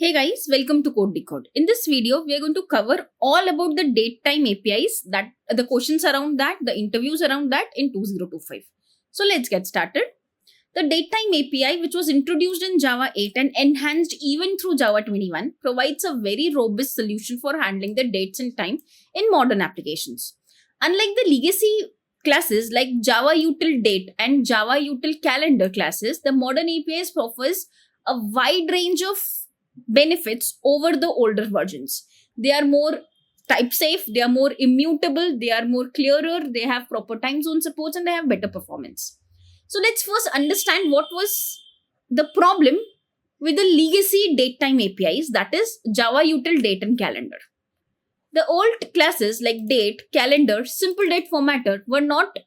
Hey guys, welcome to Code Decode. In this video, we are going to cover all about the date time APIs, that the questions around that, the interviews around that in 2025. So let's get started. The datetime API, which was introduced in Java 8 and enhanced even through Java 21, provides a very robust solution for handling the dates and time in modern applications. Unlike the legacy classes like Java Util Date and Java Util Calendar classes, the modern APIs offers a wide range of benefits over the older versions. They are more type safe, they are more immutable, they are more clearer, they have proper time zone supports, and they have better performance. So let's first understand what was the problem with the legacy datetime APIs, that is Java Util Date and Calendar. The old classes like date, calendar, simple date formatter were not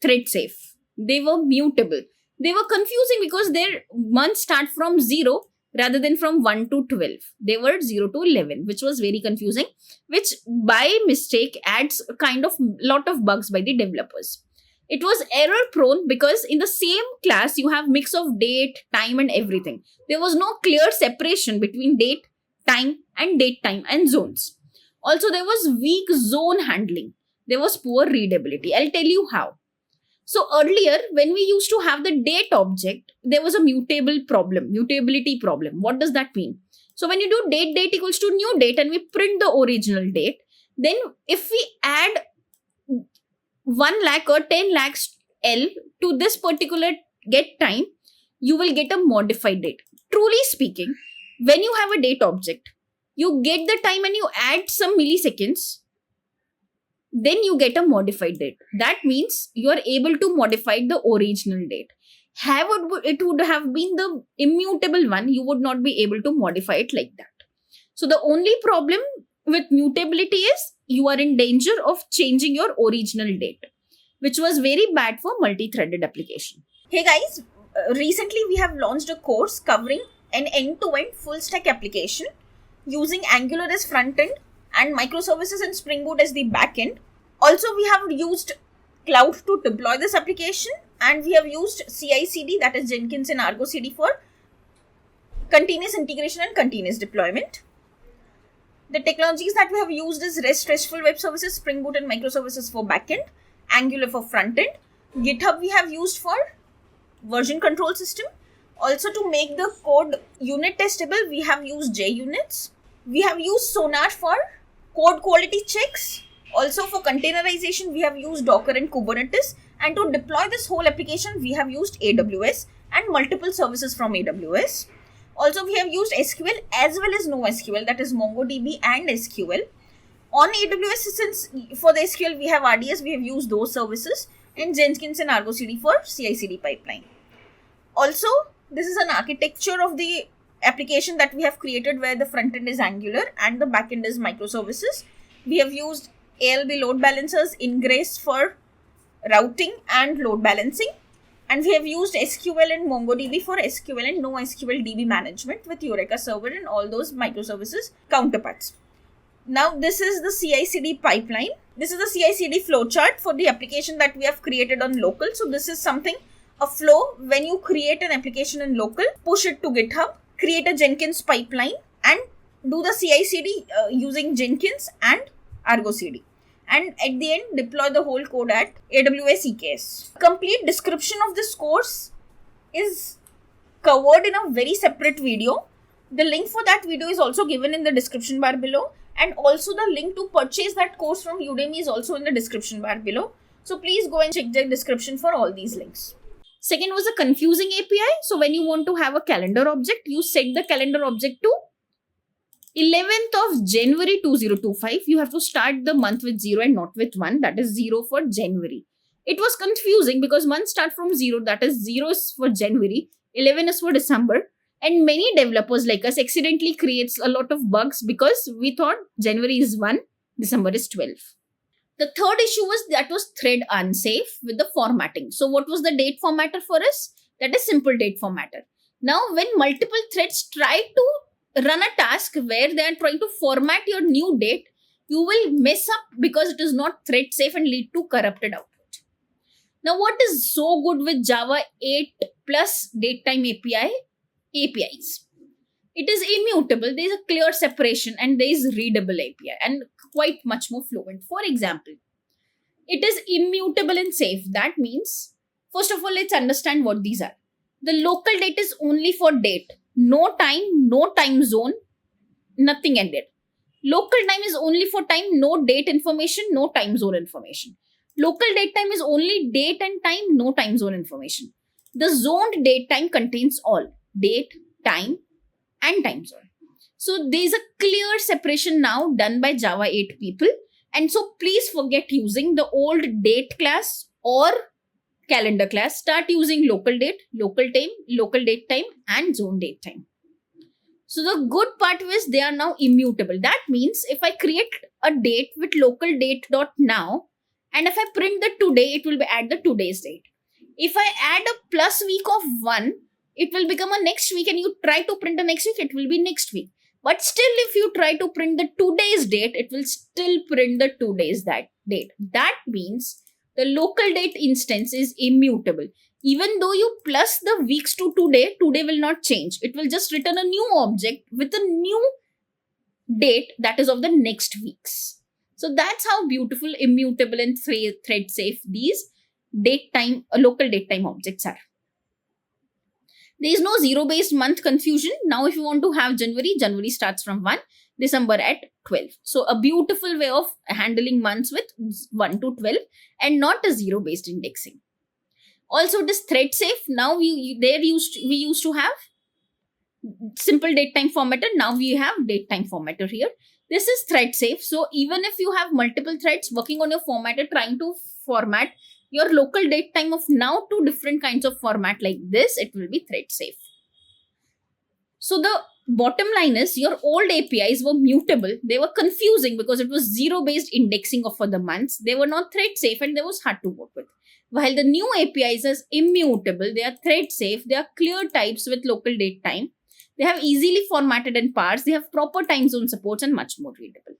thread safe. They were mutable. They were confusing because their months start from 0 rather than from 1 to 12. They were 0 to 11, which was very confusing, which by mistake adds a kind of lot of bugs by the developers. It was error prone because in the same class you have mix of date, time and everything. There was no clear separation between date, time and date time and zones. Also, there was weak zone handling. There was poor readability. I'll tell you how. So earlier, when we used to have the date object, there was a mutability problem. What does that mean? So when you do date equals to new date and we print the original date, then if we add 1 lakh or 10 lakhs L to this particular get time, you will get a modified date. Truly speaking, when you have a date object, you get the time and you add some milliseconds, then you get a modified date. That means you are able to modify the original date. It would have been the immutable one, you would not be able to modify it like that. So the only problem with mutability is you are in danger of changing your original date, which was very bad for multi-threaded application. Hey guys, recently we have launched a course covering an end-to-end full stack application using Angular as front end and microservices and Spring Boot as the back end. Also, we have used Cloud to deploy this application, and we have used CI/CD, that is Jenkins and Argo CD, for continuous integration and continuous deployment. The technologies that we have used is REST, RESTful Web Services, Spring Boot and microservices for backend, Angular for front end. GitHub we have used for version control system. Also, to make the code unit testable, we have used JUnits. We have used Sonar for code quality checks. Also, for containerization, we have used Docker and Kubernetes. And to deploy this whole application, we have used AWS and multiple services from AWS. Also, we have used SQL as well as NoSQL, that is MongoDB and SQL. On AWS, since for the SQL we have RDS, we have used those services, and Jenkins and Argo CD for CI/CD pipeline. Also, this is an architecture of the application that we have created where the front end is Angular and the back end is microservices. We have used ALB load balancers, Ingress for routing and load balancing. And we have used SQL and MongoDB for SQL and NoSQL DB management with Eureka Server and all those microservices counterparts. Now, this is the CI/CD pipeline. This is the CI/CD flowchart for the application that we have created on local. So this is something, a flow when you create an application in local, push it to GitHub, create a Jenkins pipeline and do the CI/CD using Jenkins and Argo CD. And at the end, deploy the whole code at AWS EKS. Complete description of this course is covered in a very separate video. The link for that video is also given in the description bar below. And also the link to purchase that course from Udemy is also in the description bar below. So please go and check the description for all these links. Second was a confusing API. So when you want to have a calendar object, you set the calendar object to 11th of January 2025. You have to start the month with 0 and not with 1. That is 0 for January. It was confusing because months start from 0. That is 0 is for January, 11 is for December. And many developers like us accidentally creates a lot of bugs because we thought January is 1, December is 12. The third issue was that was thread unsafe with the formatting. So what was the date formatter for us? That is simple date formatter. Now, when multiple threads try to run a task where they are trying to format your new date, you will mess up because it is not thread safe and lead to corrupted output. Now, what is so good with Java 8 plus datetime APIs? It is immutable. There is a clear separation and there is readable API and quite much more fluent. For example, it is immutable and safe. That means, first of all, let's understand what these are. The local date is only for date. No time, no time zone, nothing ended. Local time is only for time, no date information, no time zone information. Local date time is only date and time, no time zone information. The zoned date time contains all date, time, and time zone. So there is a clear separation now done by Java 8 people. And so please forget using the old date class or calendar class. Start using local date, local time, local date time, and zone date time. So the good part is they are now immutable. That means if I create a date with local date dot now, and if I print the today, it will be at the today's date. If I add a plus week of 1, it will become a next week, and you try to print the next week, it will be next week. But still, if you try to print the today's date, it will still print the today's date. That means the local date instance is immutable. Even though you plus the weeks to today, today will not change. It will just return a new object with a new date that is of the next weeks. So that's how beautiful, immutable, and thread safe these local date time objects are. There is no zero-based month confusion. Now, if you want to have January, January starts from 1, December at 12. So, a beautiful way of handling months with 1 to 12 and not a zero-based indexing. Also, it is thread safe. Now, we used to have simple date time formatter. Now, we have date time formatter here. This is thread safe. So, even if you have multiple threads working on your formatter trying to format your local date time of now to different kinds of format like this, it will be thread safe. So the bottom line is your old APIs were mutable. They were confusing because it was zero-based indexing for the months. They were not thread safe and they was hard to work with. While the new APIs is immutable, they are thread safe, they are clear types with local date time. They have easily formatted and parsed, they have proper time zone supports and much more readable.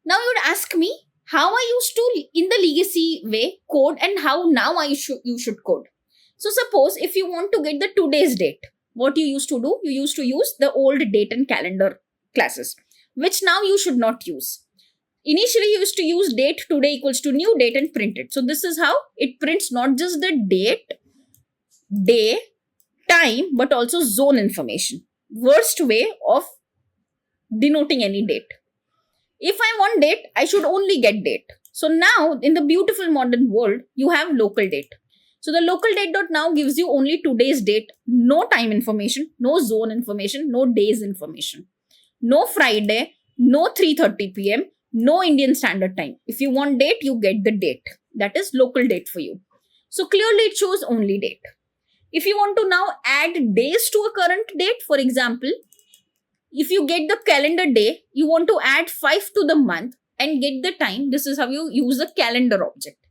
Now you would ask me, how I used to, in the legacy way, code and how now you should code. So suppose if you want to get the today's date, what you used to do, you used to use the old date and calendar classes, which now you should not use. Initially, you used to use date today equals to new date and print it. So this is how it prints not just the date, day, time, but also zone information. Worst way of denoting any date. If I want date, I should only get date. So now, in the beautiful modern world, you have local date. So the local date dot now gives you only today's date, no time information, no zone information, no days information. No Friday, no 3:30 p.m., no Indian Standard Time. If you want date, you get the date. That is local date for you. So clearly it shows only date. If you want to now add days to a current date, for example, if you get the calendar day, you want to add 5 to the month and get the time. This is how you use the calendar object.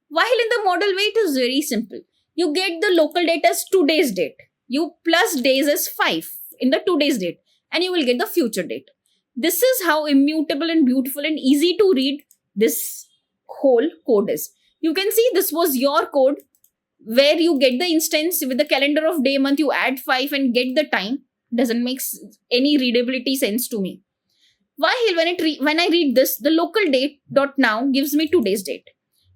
While in the model way, it is very simple. You get the local date as today's date. You plus days as 5 in the today's date and you will get the future date. This is how immutable and beautiful and easy to read this whole code is. You can see this was your code where you get the instance with the calendar of day month, you add 5 and get the time. Doesn't make any readability sense to me. While when I read this, the local date dot now gives me today's date.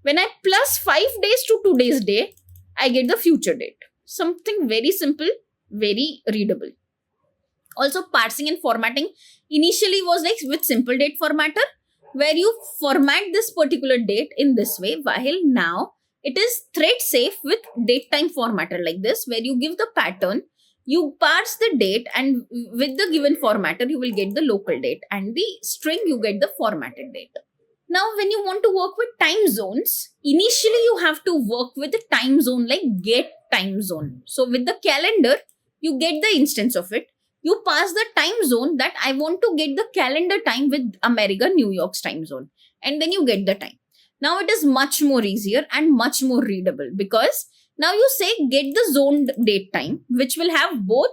When I plus 5 days to today's day, I get the future date. Something very simple, very readable. Also, parsing and formatting initially was like with simple date formatter, where you format this particular date in this way, while now it is thread safe with date time formatter like this, where you give the pattern, you parse the date, and with the given formatter, you will get the local date, and the string, you get the formatted date. Now, when you want to work with time zones, initially you have to work with the time zone like get time zone. So with the calendar, you get the instance of it. You pass the time zone that I want to get the calendar time with America, New York's time zone. And then you get the time. Now it is much more easier and much more readable because now you say get the zoned date time, which will have both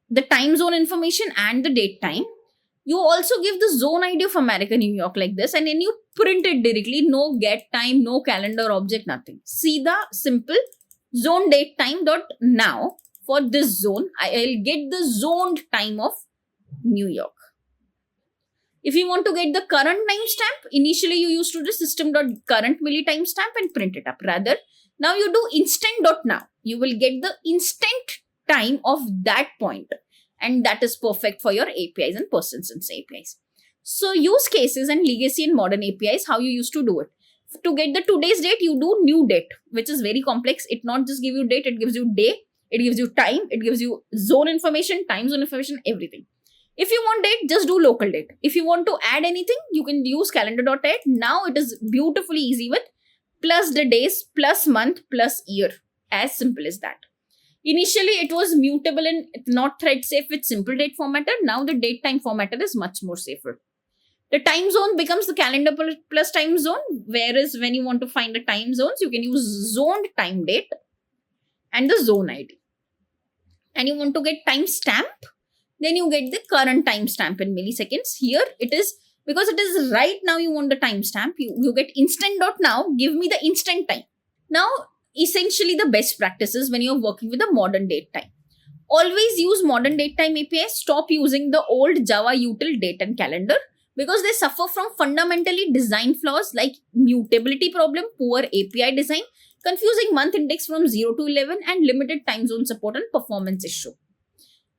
the time zone information and the date time. You also give the zone ID of America, New York like this, and then you print it directly. No get time, no calendar object, nothing. See the simple zone date time dot now for this zone, I'll get the zoned time of New York. If you want to get the current timestamp, initially you used to do system.current milli timestamp and print it up. Rather, now you do instant.now. You will get the instant time of that point. And that is perfect for your APIs and persistence APIs. So use cases and legacy in modern APIs, how you used to do it. To get the today's date, you do new date, which is very complex. It not just give you date, it gives you day, it gives you time, it gives you zone information, time zone information, everything. If you want date, just do local date. If you want to add anything, you can use calendar.add. Now it is beautifully easy with plus the days, plus month, plus year. As simple as that. Initially, it was mutable and not thread safe with simple date formatter. Now the date time formatter is much more safer. The time zone becomes the calendar plus time zone. Whereas when you want to find the time zones, you can use zoned time date and the zone ID. And you want to get timestamp, then you get the current timestamp in milliseconds. Here it is, because it is right now you want the timestamp, you get instant.now, give me the instant time. Now, essentially the best practices when you're working with a modern date time. Always use modern date time API. Stop using the old Java util date and calendar because they suffer from fundamentally design flaws like mutability problem, poor API design, confusing month index from 0 to 11 and limited time zone support and performance issue.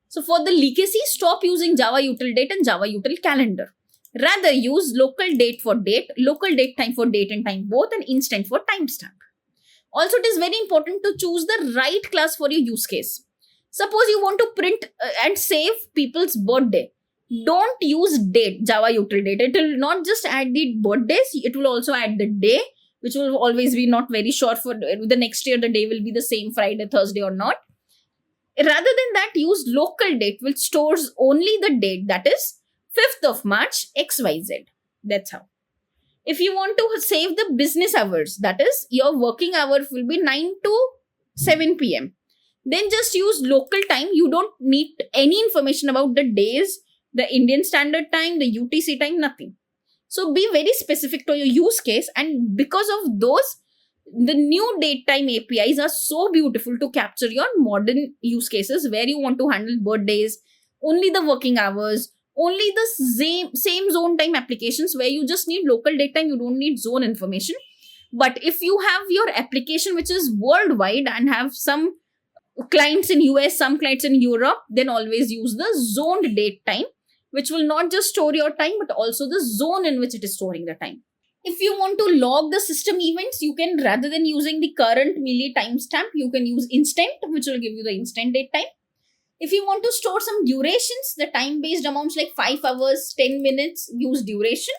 So for the legacy, stop using Java util date and Java util calendar. Rather use local date for date, local date time for date and time both, and instant for timestamp. Also, it is very important to choose the right class for your use case. Suppose you want to print and save people's birthday. Don't use date, Java util date. It will not just add the birthdays, it will also add the day, which will always be not very sure for the next year. The day will be the same Friday, Thursday or not. Rather than that, use local date, which stores only the date, that is 5th of March, XYZ. That's how. If you want to save the business hours, that is your working hour will be 9 to 7 p.m. Then just use local time. You don't need any information about the days, the Indian Standard Time, the UTC time, nothing. So be very specific to your use case, and because of those, the new date time APIs are so beautiful to capture your modern use cases where you want to handle birthdays, only the working hours, only the same zone time applications where you just need local date time, you don't need zone information. But if you have your application which is worldwide and have some clients in US, some clients in Europe, then always use the zoned date time, which will not just store your time, but also the zone in which it is storing the time. If you want to log the system events, you can, rather than using the current milli timestamp, you can use instant, which will give you the instant date time. If you want to store some durations, the time-based amounts like 5 hours, 10 minutes, use duration.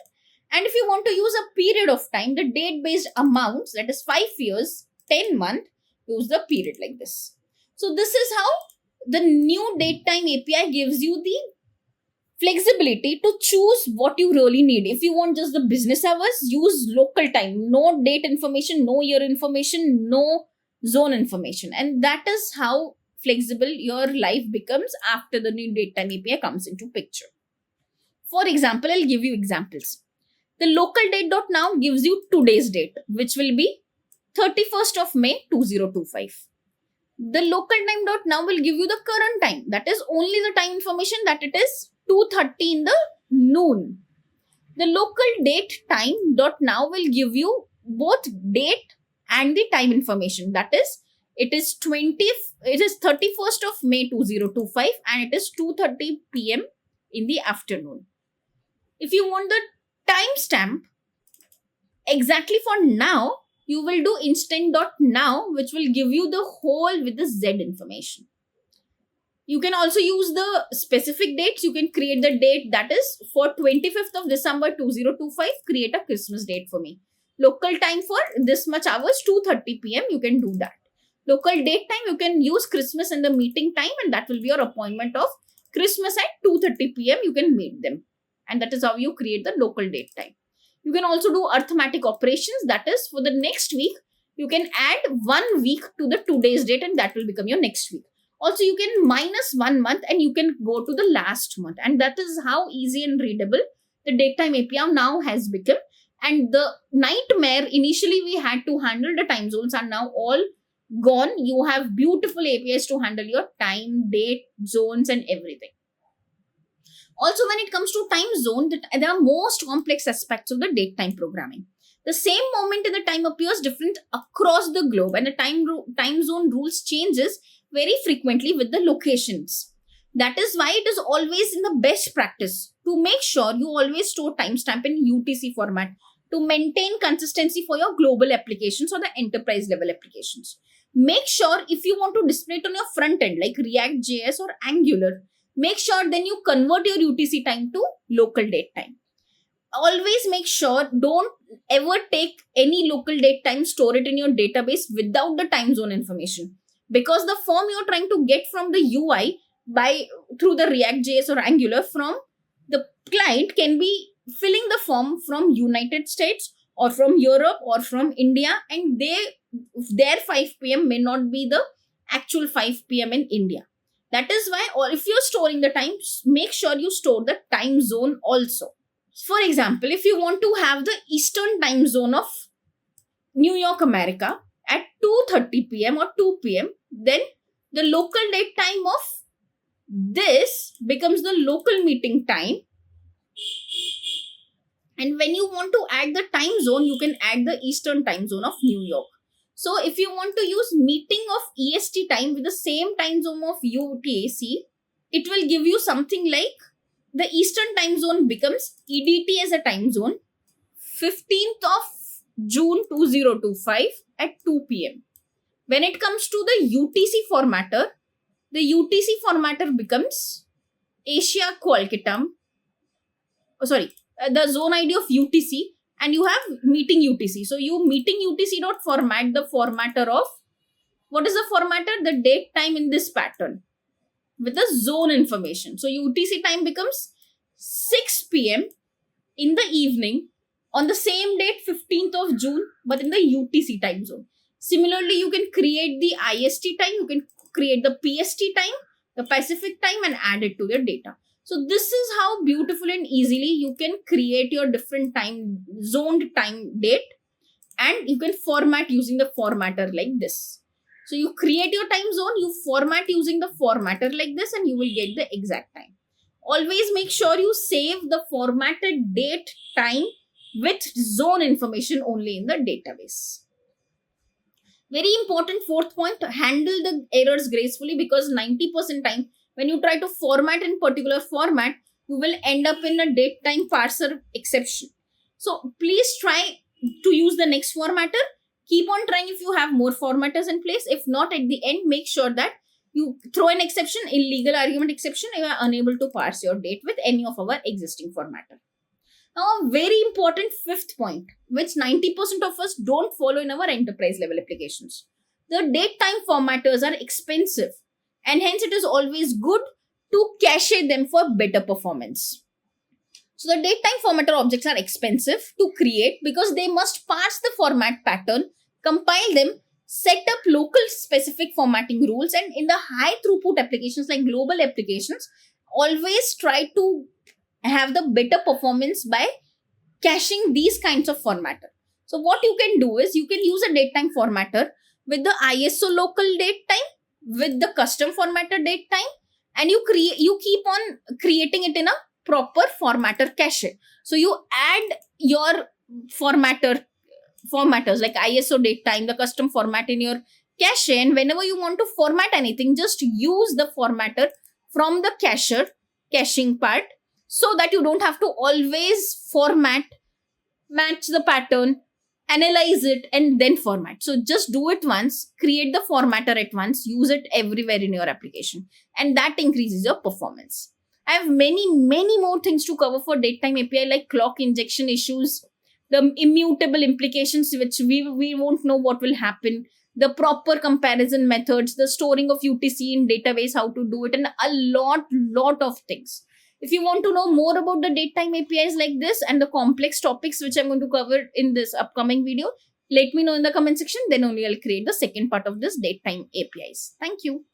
And if you want to use a period of time, the date-based amounts, that is 5 years, 10 months, use the period like this. So this is how the new date time API gives you the flexibility to choose what you really need. If you want just the business hours, use local time. No date information, no year information, no zone information. And that is how flexible your life becomes after the new date time API comes into picture. For example, I'll give you examples. The local date.now gives you today's date, which will be 31st of May 2025. The local time.now will give you the current time. That is only the time information that it is 2:30 in the noon. The local date time.now will give you both date and the time information. That is, it is 31st of May 2025 and it is 2:30 p.m. in the afternoon. If you want the timestamp exactly for now, you will do instant.now, which will give you the whole with the Z information. You can also use the specific dates. You can create the date, that is for 25th of December 2025, create a Christmas date for me. Local time for this much hours, 2:30 p.m. You can do that. Local date time, you can use Christmas in the meeting time, and that will be your appointment of Christmas at 2:30 p.m. You can meet them. And that is how you create the local date time. You can also do arithmetic operations. That is, for the next week, you can add 1 week to the today's date and that will become your next week. Also, you can minus 1 month and you can go to the last month. And that is how easy and readable the date time API now has become. And the nightmare, initially we had to handle the time zones, are now all gone. You have beautiful APIs to handle your time, date, zones, and everything. Also, when it comes to time zone, there are most complex aspects of the date time programming. The same moment in the time appears different across the globe, and the time zone rules changes very frequently with the locations. That is why it is always in the best practice to make sure you always store timestamp in UTC format to maintain consistency for your global applications or the enterprise level applications. Make sure if you want to display it on your front end like React JS or Angular, make sure then you convert your UTC time to local date time. Always make sure don't ever take any local date time, store it in your database without the time zone information, because the form you're trying to get from the UI by through the React JS or Angular from the client can be filling the form from United States or from Europe or from India, and their 5 p.m. may not be the actual 5 p.m. in India. That is why, or if you're storing the time, make sure you store the time zone also. For example, if you want to have the Eastern time zone of New York, America at 2:30 p.m. or 2 p.m., then the local date time of this becomes the local meeting time. And when you want to add the time zone, you can add the Eastern time zone of New York. So if you want to use meeting of EST time with the same time zone of UTC, it will give you something like the Eastern time zone becomes EDT as a time zone, 15th of June 2025 at 2 p.m. When it comes to the UTC formatter, the UTC formatter becomes Asia Kolkatam. The zone ID of UTC, and you have meeting UTC. So you meeting UTC dot format the formatter of, what is the formatter? The date time in this pattern with the zone information. So UTC time becomes 6 p.m. in the evening on the same date, 15th of June, but in the UTC time zone. Similarly, you can create the IST time, you can create the PST time, the Pacific time, and add it to your data. So this is how beautiful and easily you can create your different time, zoned time date, and you can format using the formatter like this. So you create your time zone, you format using the formatter like this, and you will get the exact time. Always make sure you save the formatted date time with zone information only in the database. Very important fourth point, handle the errors gracefully, because 90% time when you try to format in particular format, you will end up in a date time parser exception. So please try to use the next formatter. Keep on trying if you have more formatters in place. If not, at the end, make sure that you throw an exception, illegal argument exception, if you are unable to parse your date with any of our existing formatter. Now, a very important fifth point, which 90% of us don't follow in our enterprise level applications. The date time formatters are expensive, and hence it is always good to cache them for better performance. So the date time formatter objects are expensive to create because they must parse the format pattern, compile them, set up local specific formatting rules, and in the high throughput applications like global applications, always try to have the better performance by caching these kinds of formatter. So what you can do is you can use a date time formatter with the ISO local date time, with the custom formatter date time, and you keep on creating it in a proper formatter cache. So you add your formatters like ISO date time, the custom format in your cache, and whenever you want to format anything, just use the formatter from the caching part, so that you don't have to always match the pattern, analyze it, and then format. So just do it once, create the formatter at once, use it everywhere in your application, and that increases your performance. I have many more things to cover for datetime API, like clock injection issues, the immutable implications, which we won't know what will happen, the proper comparison methods, the storing of UTC in database, how to do it, and a lot of things. If you want to know more about the datetime APIs like this and the complex topics which I'm going to cover in this upcoming video, let me know in the comment section. Then only I'll create the second part of this datetime APIs. Thank you.